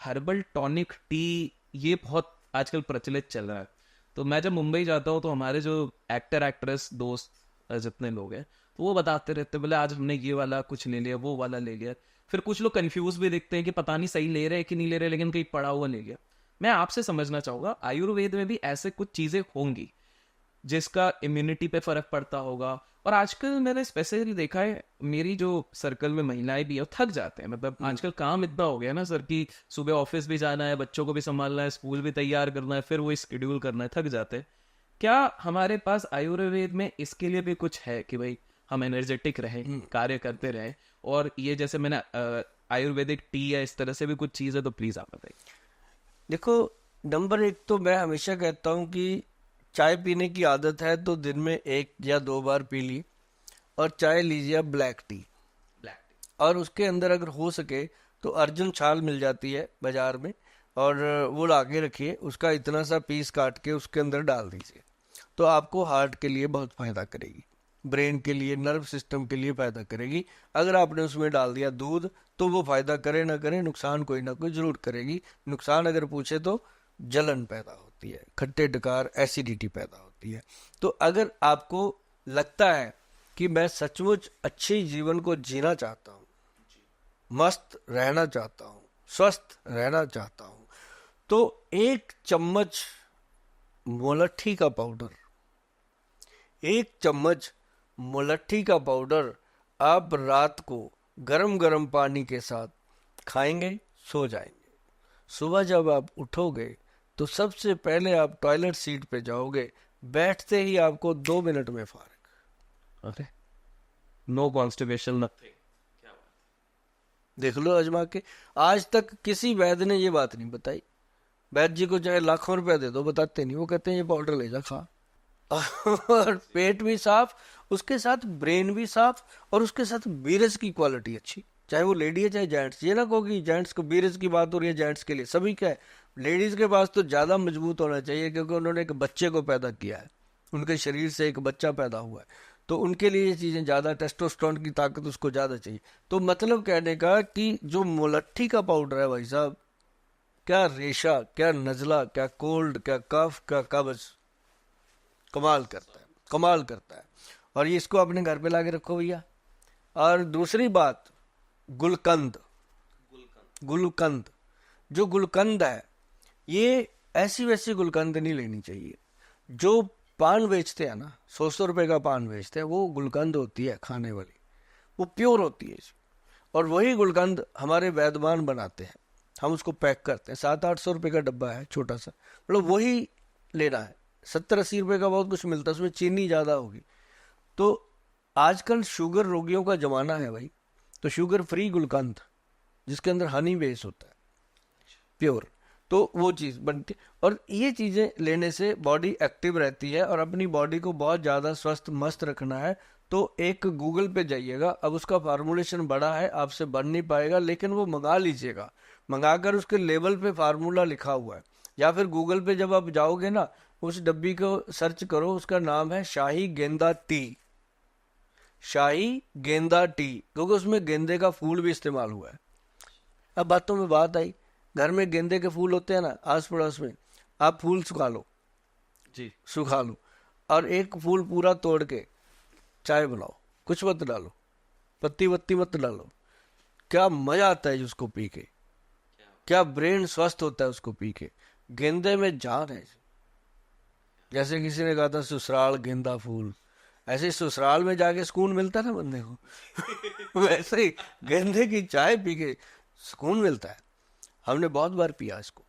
Herbal tonic T ये बहुत आजकल प्रचलित चल रहा है। तो मैं जब मुंबई जाता हूँ तो हमारे जो एक्टर एक्ट्रेस दोस्त जितने लोग हैं तो वो बताते रहते हैं, बोले आज हमने ये वाला कुछ ले लिया, वो वाला ले लिया। फिर कुछ लोग कंफ्यूज भी दिखते हैं कि पता नहीं सही ले रहे हैं कि नहीं ले रहे, लेकिन कहीं पड़ा हुआ ले लिया। मैं आपसे समझना चाहूंगा, आयुर्वेद में भी ऐसे कुछ चीजें होंगी जिसका इम्यूनिटी पे फर्क पड़ता होगा। और आजकल मैंने स्पेशली देखा है, मेरी जो सर्कल में महिलाएं भी है वो थक जाते हैं। मतलब आजकल काम इतना हो गया ना सर कि सुबह ऑफिस भी जाना है, बच्चों को भी संभालना है, स्कूल भी तैयार करना है, फिर वो स्केड्यूल करना है, थक जाते हैं। क्या हमारे पास आयुर्वेद में इसके लिए भी कुछ है कि भाई हम एनर्जेटिक रहें, कार्य करते रहें? और ये जैसे मैंने आयुर्वेदिक टी या इस तरह से भी कुछ चीज़ है तो प्लीज़ आप बताइए। देखो, नंबर एक तो मैं हमेशा कहता हूँ कि चाय पीने की आदत है तो दिन में 1 या 2 बार पी ली, और चाय लीजिए आप ब्लैक टी। Black T. और उसके अंदर अगर हो सके तो अर्जुन छाल मिल जाती है बाजार में, और वो ला के रखिए, उसका इतना सा पीस काट के उसके अंदर डाल दीजिए। तो आपको हार्ट के लिए बहुत फायदा करेगी, ब्रेन के लिए, नर्व सिस्टम के लिए फायदा करेगी। अगर आपने उसमें डाल दिया दूध तो वो फायदा करे ना करे, नुकसान कोई ना कोई जरूर करेगी। नुकसान अगर पूछे तो जलन पैदा होती है, खट्टे डकार, एसिडिटी पैदा होती है। तो अगर आपको लगता है कि मैं सचमुच अच्छे जीवन को जीना चाहता हूँ, मस्त रहना चाहता हूँ, स्वस्थ रहना चाहता हूँ, तो 1 चम्मच मोलट्ठी का पाउडर, 1 चम्मच मोलट्ठी का पाउडर आप रात को गरम गरम पानी के साथ खाएंगे, सो जाएंगे। सुबह जब आप उठोगे तो सबसे पहले आप टॉयलेट सीट पे जाओगे, बैठते ही आपको 2 मिनट में फारग। अरे, नो कॉन्स्टिपेशन नथिंग। देख लो आजमा के। आज तक किसी वैद्य ने ये बात नहीं बताई। वैद्य जी को चाहे लाखों रुपया दे दो, बताते नहीं। वो कहते हैं ये पाउडर ले जा, खा। और पेट भी साफ, उसके साथ ब्रेन भी साफ, और उसके साथ बीरज की क्वालिटी अच्छी। चाहे वो लेडी है चाहे जेंट्स। ये ना कहो कि जेंट्स को बीरज की बात हो रही है, जेंट्स के लिए सभी क्या है। लेडीज के पास तो ज्यादा मजबूत होना चाहिए, क्योंकि उन्होंने एक बच्चे को पैदा किया है, उनके शरीर से एक बच्चा पैदा हुआ है, तो उनके लिए ये चीजें ज्यादा, टेस्टोस्टेरोन की ताकत उसको ज्यादा चाहिए। तो मतलब कहने का कि जो मोलट्ठी का पाउडर है भाई साहब, क्या रेशा, क्या नजला, क्या कोल्ड, क्या कफ, क्या कब्ज, कमाल करता है, कमाल करता है। और ये इसको अपने घर पे लाके रखो भैया। और दूसरी बात, गुलकंद। गुलकंद, जो गुलकंद है, ये ऐसी वैसी गुलकंद नहीं लेनी चाहिए। जो पान बेचते हैं ना, 100-100 रुपए का पान बेचते हैं, वो गुलकंद होती है खाने वाली, वो प्योर होती है। और वही गुलकंद हमारे वैद्यमान बनाते हैं, हम उसको पैक करते हैं। 700-800 रुपए का डब्बा है छोटा सा, मतलब वही लेना है। 70-80 रुपए का बहुत कुछ मिलता है, उसमें चीनी ज्यादा होगी। तो आजकल शुगर रोगियों का जमाना है भाई, तो शुगर फ्री गुलकंद जिसके अंदर हनी बेस होता है, प्योर, तो वो चीज बनती है। और ये चीजें लेने से बॉडी एक्टिव रहती है। और अपनी बॉडी को बहुत ज्यादा स्वस्थ मस्त रखना है तो एक गूगल पे जाइएगा। अब उसका फार्मूलेशन बड़ा है, आपसे बन नहीं पाएगा, लेकिन वो मंगा लीजिएगा। मंगाकर उसके लेबल पे फार्मूला लिखा हुआ है, या फिर गूगल पे जब आप जाओगे ना, उस डब्बी को सर्च करो, उसका नाम है शाही गेंदा टी। शाही गेंदा टी, क्योंकि उसमें गेंदे का फूल भी इस्तेमाल हुआ है। अब बातों में बात आई, घर में गेंदे के फूल होते हैं ना आस पड़ोस में, आप फूल सुखा लो, जी। सुखा लो, और एक फूल पूरा तोड़ के चाय बनाओ, कुछ मत डालो, पत्ती वत्ती मत डालो। क्या मजा आता है उसको पी के, क्या ब्रेन स्वस्थ होता है उसको पी के। गेंदे में जान है। जैसे किसी ने कहा था ससुराल गेंदा फूल, ऐसे ही ससुराल में जाके सुकून मिलता है ना बंदे को। वैसे ही गेंदे की चाय पी के सुकून मिलता है। हमने बहुत बार पिया इसको।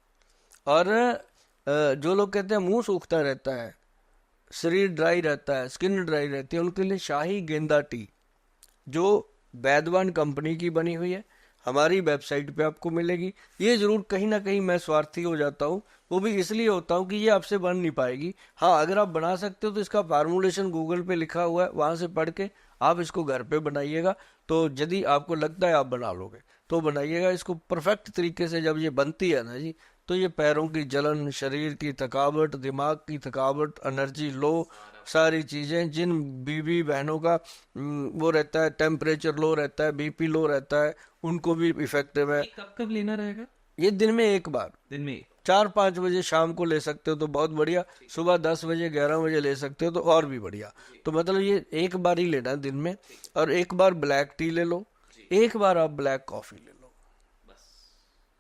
और जो लोग कहते हैं मुंह सूखता रहता है, शरीर ड्राई रहता है, स्किन ड्राई रहती है, उनके लिए शाही गेंदा टी, जो वैदवान कंपनी की बनी हुई है, हमारी वेबसाइट पे आपको मिलेगी। ये जरूर कहीं ना कहीं मैं स्वार्थी हो जाता हूँ, वो भी इसलिए होता हूँ कि ये आपसे बन नहीं पाएगी। हाँ, अगर आप बना सकते हो तो इसका फार्मूलेशन गूगल पे लिखा हुआ है, वहां से पढ़ के आप इसको घर पे बनाइएगा। तो यदि आपको लगता है आप बना लोगे तो बनाइएगा इसको परफेक्ट तरीके से। जब ये बनती है ना जी, तो ये पैरों की जलन, शरीर की थकावट, दिमाग की थकावट, एनर्जी लो, सारी चीजें, जिन बीवी बहनों का वो रहता है, टेम्परेचर लो रहता है, बीपी लो रहता है, उनको भी इफेक्टिव है। ये कब कब लेना रहेगा? ये दिन में एक बार, दिन में 4-5 बजे शाम को ले सकते हो तो बहुत बढ़िया, सुबह 10 बजे 11 बजे ले सकते हो तो और भी बढ़िया। तो मतलब ये एक बार ही लेना दिन में, और एक बार ब्लैक टी ले लो, एक बार आप ब्लैक कॉफी ले लो।